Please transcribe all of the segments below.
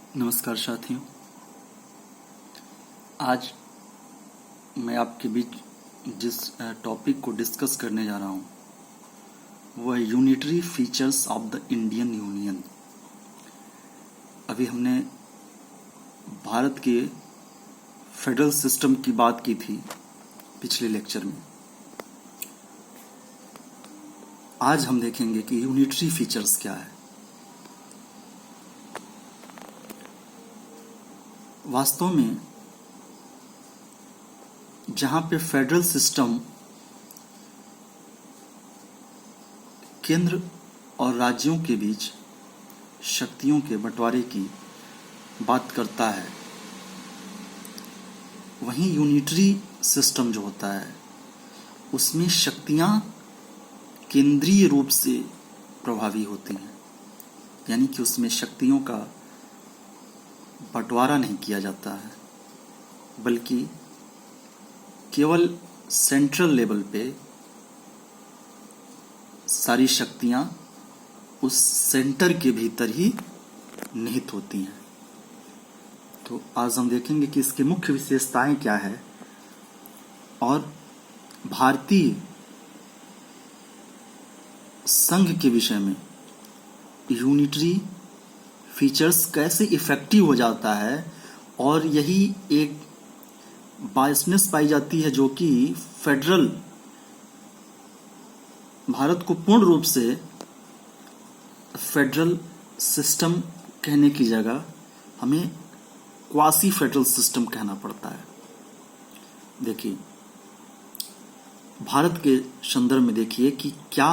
नमस्कार साथियों। आज मैं आपके बीच जिस टॉपिक को डिस्कस करने जा रहा हूँ वो है unitary features of the Indian union. अभी हमने भारत के फेडरल सिस्टम की बात की थी पिछले लेक्चर में। आज हम देखेंगे कि यूनिटरी फीचर्स क्या है। वास्तव में जहां पे फेडरल सिस्टम केंद्र और राज्यों के बीच शक्तियों के बंटवारे की बात करता है, वहीं यूनिटरी सिस्टम जो होता है उसमें शक्तियां केंद्रीय रूप से प्रभावी होती हैं, यानी कि उसमें शक्तियों का बंटवारा नहीं किया जाता है, बल्कि केवल सेंट्रल लेवल पे सारी शक्तियां उस सेंटर के भीतर ही निहित होती हैं। तो आज हम देखेंगे कि इसकी मुख्य विशेषताएं क्या है और भारतीय संघ के विषय में यूनिटरी फीचर्स कैसे इफेक्टिव हो जाता है, और यही एक बायसनेस पाई जाती है जो कि फेडरल भारत को पूर्ण रूप से फेडरल सिस्टम कहने की जगह हमें क्वासी फेडरल सिस्टम कहना पड़ता है। देखिए, भारत के संदर्भ में देखिए कि क्या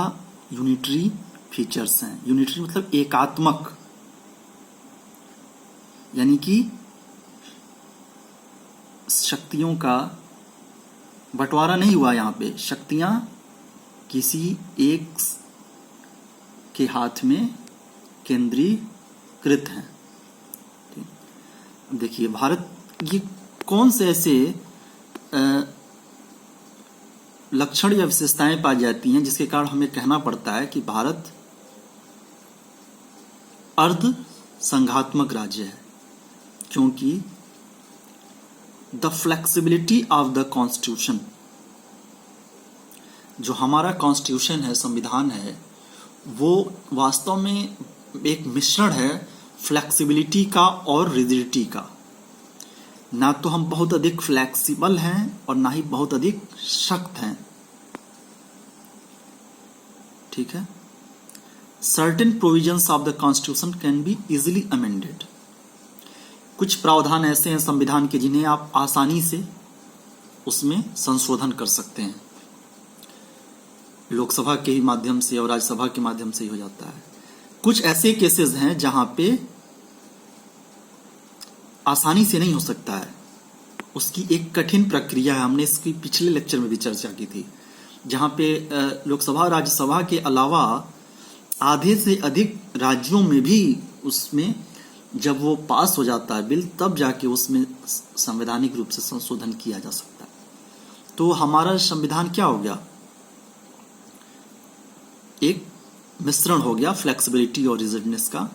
यूनिटरी फीचर्स हैं। यूनिटरी मतलब एकात्मक, यानी कि शक्तियों का बंटवारा नहीं हुआ। यहाँ पे शक्तियां किसी एक के हाथ में केंद्रीकृत हैं। देखिए, भारत ये कौन से ऐसे लक्षण या विशेषताएं पाई जाती हैं जिसके कारण हमें कहना पड़ता है कि भारत अर्ध संघात्मक राज्य है। क्योंकि the flexibility of the constitution, जो हमारा कॉन्स्टिट्यूशन है, संविधान है, वो वास्तव में एक मिश्रण है फ्लेक्सिबिलिटी का और रिजिडिटी का। ना तो हम बहुत अधिक फ्लेक्सिबल हैं और ना ही बहुत अधिक सख्त हैं। ठीक है। Certain provisions of the constitution can be easily amended. कुछ प्रावधान ऐसे हैं संविधान के जिन्हें आप आसानी से उसमें संशोधन कर सकते हैं। लोकसभा के ही माध्यम से और राज्यसभा के माध्यम से ही हो जाता है। कुछ ऐसे केसेस हैं जहां पे आसानी से नहीं हो सकता है, उसकी एक कठिन प्रक्रिया है। हमने इसकी पिछले लेक्चर में भी चर्चा की थी, जहां पे लोकसभा और राज्यसभा के अलावा आधे से अधिक राज्यों में भी उसमें जब वो पास हो जाता है बिल, तब जाके उसमें संवैधानिक रूप से संशोधन किया जा सकता है। तो हमारा संविधान क्या हो गया? एक मिश्रण हो गया फ्लेक्सिबिलिटी और रिजिडनेस का।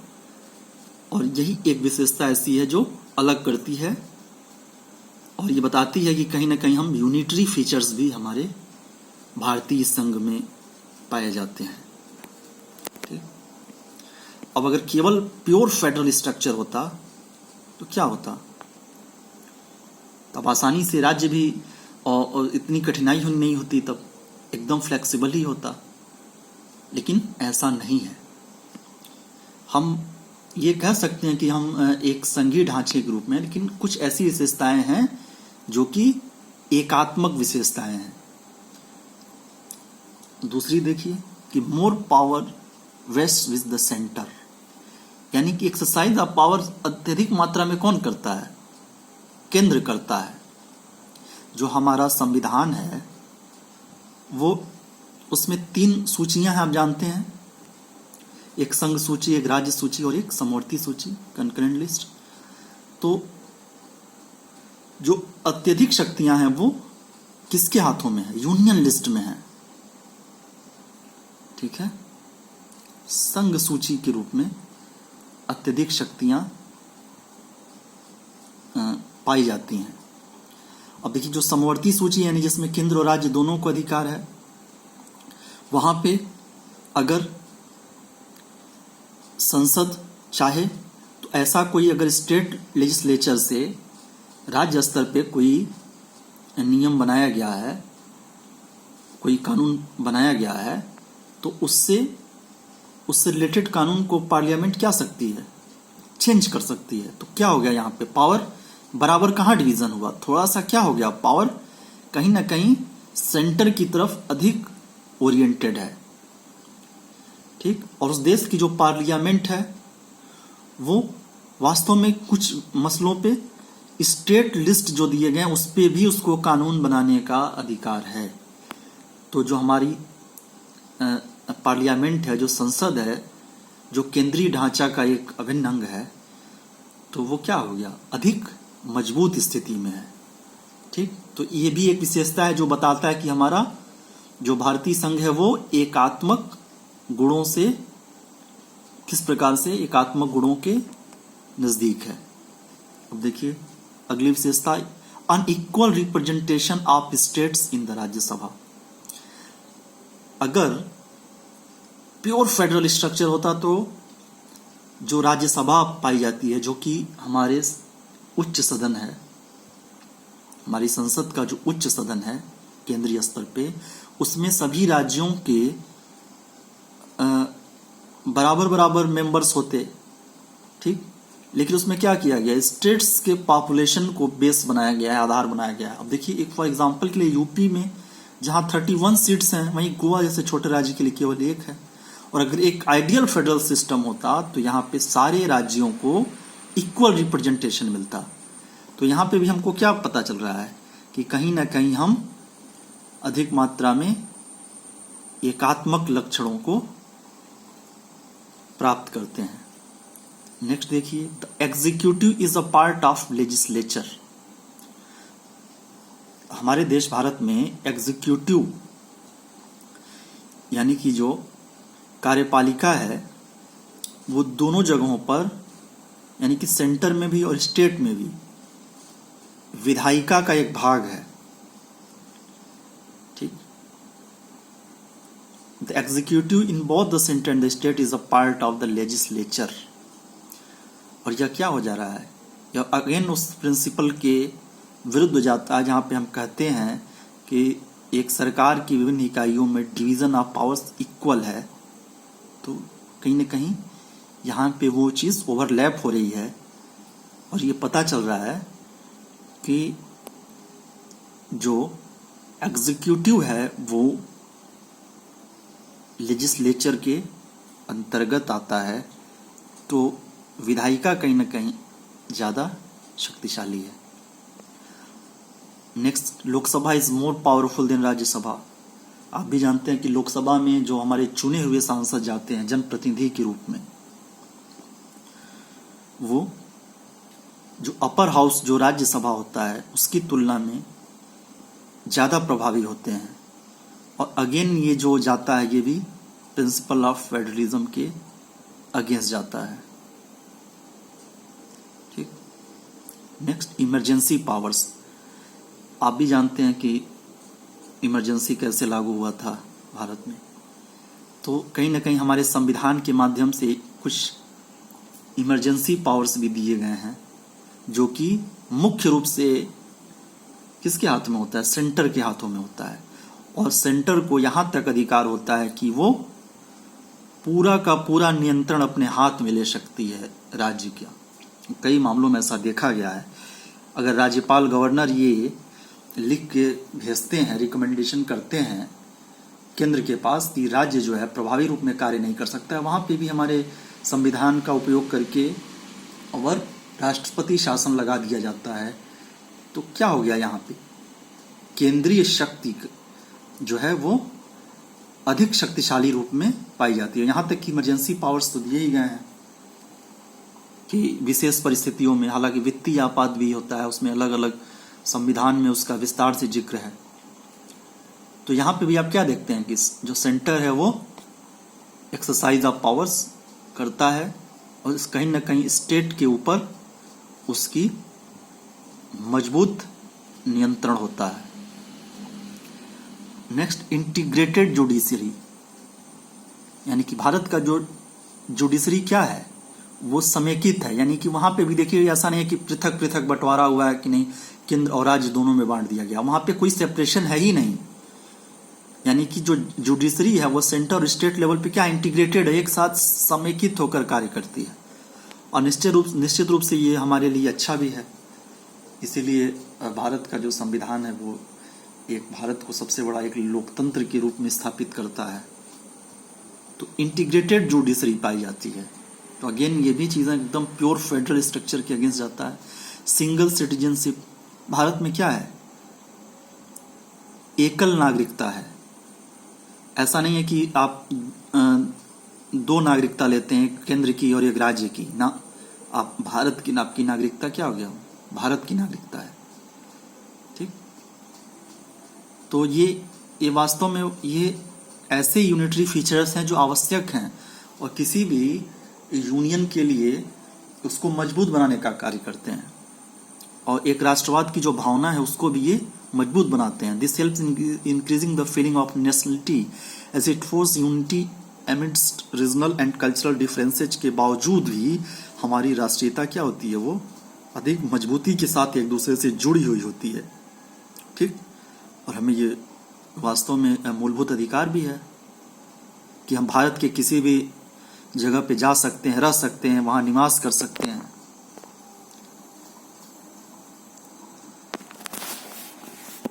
और यही एक विशेषता ऐसी है जो अलग करती है और ये बताती है कि कहीं ना कहीं हम यूनिटरी फीचर्स भी हमारे भारतीय संघ में पाए जाते हैं। ठीक। अब अगर केवल प्योर फेडरल स्ट्रक्चर होता तो क्या होता? तब आसानी से राज्य भी और इतनी कठिनाई नहीं होती, तब एकदम फ्लेक्सिबल ही होता। लेकिन ऐसा नहीं है। हम ये कह सकते हैं कि हम एक संघीय ढांचे के रूप में, लेकिन कुछ ऐसी विशेषताएं हैं जो कि एकात्मक विशेषताएं हैं। दूसरी देखिए कि more power waist with the centre, यानी कि एक्सरसाइज ऑफ पावर अत्यधिक मात्रा में कौन करता है? केंद्र करता है। जो हमारा संविधान है वो, उसमें 3 सूचियां हैं, आप जानते हैं। एक संघ सूची, एक राज्य सूची और एक समवर्ती सूची, कंकरेंट लिस्ट। तो जो अत्यधिक शक्तियां हैं वो किसके हाथों में है? यूनियन लिस्ट में है। ठीक है। संघ सूची के रूप में अत्यधिक शक्तियां पाई जाती हैं। अब देखिए जो समवर्ती सूची यानी जिसमें केंद्र और राज्य दोनों को अधिकार है, वहां पे अगर संसद चाहे तो ऐसा कोई अगर स्टेट लेजिस्लेचर से राज्य स्तर पे कोई नियम बनाया गया है, कोई कानून बनाया गया है, तो उससे रिलेटेड कानून को पार्लियामेंट क्या सकती है, चेंज कर सकती है। तो क्या हो गया यहाँ पे, पावर बराबर कहाँ डिवीजन हुआ, थोड़ा सा क्या हो गया, पावर कहीं ना कहीं सेंटर की तरफ अधिक ओरिएंटेड है। ठीक, और उस देश की जो पार्लियामेंट है वो वास्तव में कुछ मसलों पे स्टेट लिस्ट जो दिए गए हैं उस पे भी उसको कानून बनाने का अधिकार है। तो जो हमारी पार्लियामेंट है, जो संसद है, जो केंद्रीय ढांचा का एक अभिन्न अंग है, तो वो क्या हो गया, अधिक मजबूत स्थिति में है। ठीक, तो ये भी एक विशेषता है जो बताता है कि हमारा जो भारतीय संघ है वो एकात्मक गुणों से, किस प्रकार से एकात्मक गुणों के नजदीक है। अब देखिए अगली विशेषता, unequal representation of states in the Rajya Sabha. अगर प्योर फेडरल स्ट्रक्चर होता तो जो राज्यसभा पाई जाती है, जो कि हमारे उच्च सदन है, हमारी संसद का जो उच्च सदन है केंद्रीय स्तर पे, उसमें सभी राज्यों के बराबर बराबर मेंबर्स होते। ठीक, लेकिन उसमें क्या किया गया, स्टेट्स के पॉपुलेशन को बेस बनाया गया है, आधार बनाया गया है। अब देखिए एक फॉर एग्जांपल के लिए यूपी में जहां 31 सीट्स हैं, वहीं गोवा जैसे छोटे राज्य के लिए केवल 1 है। और अगर एक आइडियल फेडरल सिस्टम होता तो यहाँ पे सारे राज्यों को इक्वल रिप्रेजेंटेशन मिलता। तो यहाँ पे भी हमको क्या पता चल रहा है कि कहीं ना कहीं हम अधिक मात्रा में एकात्मक लक्षणों को प्राप्त करते हैं। नेक्स्ट देखिए, the executive is a part of legislature. हमारे देश भारत में एग्जीक्यूटिव यानी कि जो कार्यपालिका है वो दोनों जगहों पर, यानी कि सेंटर में भी और स्टेट में भी, विधायिका का एक भाग है। ठीक, the executive in both the centre and the state is a part of the legislature. और यह क्या हो जा रहा है, यह अगेन उस प्रिंसिपल के विरुद्ध हो जाता है जहां पे हम कहते हैं कि एक सरकार की विभिन्न इकाइयों में डिवीजन ऑफ पावर्स इक्वल है। तो कहीं ना कहीं यहाँ पे वो चीज़ ओवरलैप हो रही है और ये पता चल रहा है कि जो एग्जीक्यूटिव है वो लेजिस्लेचर के अंतर्गत आता है, तो विधायिका कहीं ना कहीं ज़्यादा शक्तिशाली है। Next, Lok Sabha is more powerful than Rajya Sabha. आप भी जानते हैं कि लोकसभा में जो हमारे चुने हुए सांसद जाते हैं जनप्रतिनिधि के रूप में, वो जो अपर हाउस जो राज्यसभा होता है उसकी तुलना में ज़्यादा प्रभावी होते हैं। और अगेन ये जो जाता है ये भी प्रिंसिपल ऑफ फेडरलिज्म के अगेंस्ट जाता है। ठीक, नेक्स्ट, इमरजेंसी पावर्स। आप भी जानते हैं कि इमरजेंसी कैसे लागू हुआ था भारत में। तो कहीं ना कहीं हमारे संविधान के माध्यम से कुछ इमरजेंसी पावर्स भी दिए गए हैं, जो कि मुख्य रूप से किसके हाथ में होता है, सेंटर के हाथों में होता है। और सेंटर को यहां तक अधिकार होता है कि वो पूरा का पूरा नियंत्रण अपने हाथ में ले सकती है राज्य का। कई मामलों में ऐसा देखा गया है। अगर राज्यपाल गवर्नर ये लिख के भेजते हैं, रिकमेंडेशन करते हैं केंद्र के पास कि राज्य जो है प्रभावी रूप में कार्य नहीं कर सकता है, वहाँ पे भी हमारे संविधान का उपयोग करके और राष्ट्रपति शासन लगा दिया जाता है। तो क्या हो गया, यहाँ पे केंद्रीय शक्ति जो है वो अधिक शक्तिशाली रूप में पाई जाती है। यहाँ तक कि इमरजेंसी पावर्स तो दिए ही गए हैं कि विशेष परिस्थितियों में, हालांकि वित्तीय आपात भी होता है, उसमें अलग अलग संविधान में उसका विस्तार से जिक्र है। तो यहाँ पे भी आप क्या देखते हैं कि जो सेंटर है वो एक्सरसाइज ऑफ पावर्स करता है और कहीं ना कहीं स्टेट के ऊपर उसकी मजबूत नियंत्रण होता है। नेक्स्ट, इंटीग्रेटेड जुडिशरी, यानी कि भारत का जो जुडिशरी क्या है वो समेकित है, यानी कि वहां पे भी देखिए ऐसा नहीं है कि पृथक पृथक बंटवारा हुआ है कि नहीं, केंद्र और राज्य दोनों में बांट दिया गया, वहां पे कोई सेपरेशन है ही नहीं। यानी कि जो जुडिशरी है वो सेंटर और स्टेट लेवल पे क्या इंटीग्रेटेड है, एक साथ समेकित होकर कार्य करती है। और निश्चित रूप से ये हमारे लिए अच्छा भी है। इसीलिए भारत का जो संविधान है वो एक भारत को सबसे बड़ा एक लोकतंत्र के रूप में स्थापित करता है। तो इंटीग्रेटेड जुडिशरी पाई जाती है। तो अगेन ये भी चीज़ें एकदम प्योर फेडरल स्ट्रक्चर के अगेंस्ट जाता है। सिंगल सिटीजनशिप, भारत में क्या है, एकल नागरिकता है। ऐसा नहीं है कि आप दो नागरिकता लेते हैं, एक केंद्र की और एक राज्य की ना, आप भारत की, आपकी नागरिकता क्या हो गया, भारत की नागरिकता है। ठीक, तो ये वास्तव में ये ऐसे यूनिटरी फीचर्स हैं जो आवश्यक हैं और किसी भी यूनियन के लिए उसको मजबूत बनाने का कार्य करते हैं, और एक राष्ट्रवाद की जो भावना है उसको भी ये मजबूत बनाते हैं। This helps in increasing the feeling of nationality as it force unity amidst regional and cultural differences के बावजूद भी हमारी राष्ट्रीयता क्या होती है, वो अधिक मजबूती के साथ एक दूसरे से जुड़ी हुई होती है। ठीक, और हमें ये वास्तव में मूलभूत अधिकार भी है कि हम भारत के किसी भी जगह पे जा सकते हैं, रह सकते हैं, वहाँ निवास कर सकते हैं।